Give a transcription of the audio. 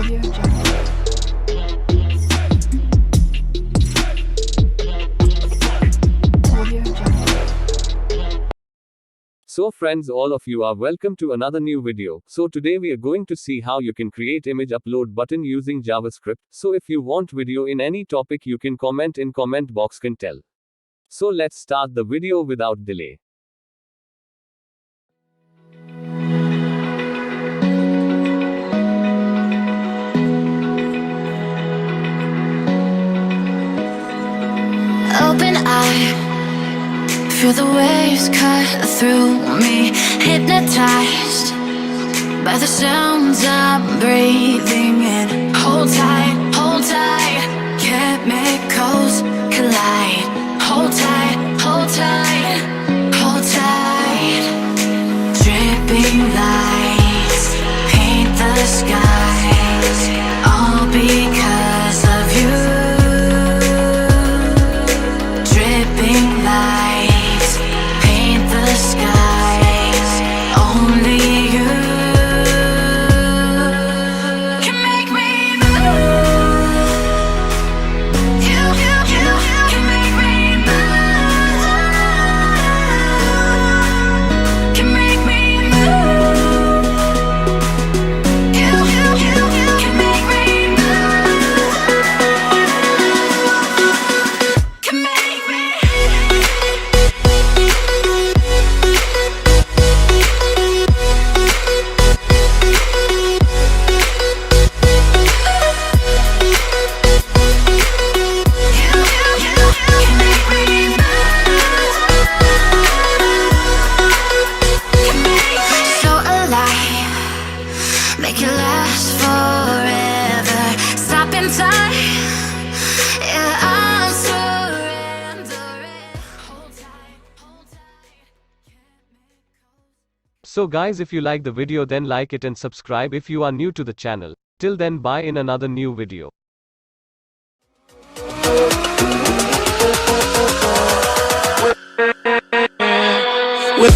Audio Jungle. Audio Jungle. So friends, all of you are welcome to another new video. So today we are going to see how you can create image upload button using JavaScript. So if you want video in any topic, you can comment in comment box can tell. So let's start the video without delay. Open eye, feel the waves cut through me, hypnotized by the sounds I'm breathing in. Hold tight, chemicals collide. Hold tight, hold tight, hold tight. Dripping lights paint the skies, all because of you. Dripping lights paint the skies, only you can make me move. You can make me move. Can make me move. You can make me move. Can make me. So alive, make it last forever. Stop in time, yeah, I'm surrendering. Hold tight. So guys, if you like the video, then like it and subscribe if you are new to the channel. Till then, bye in another new video. With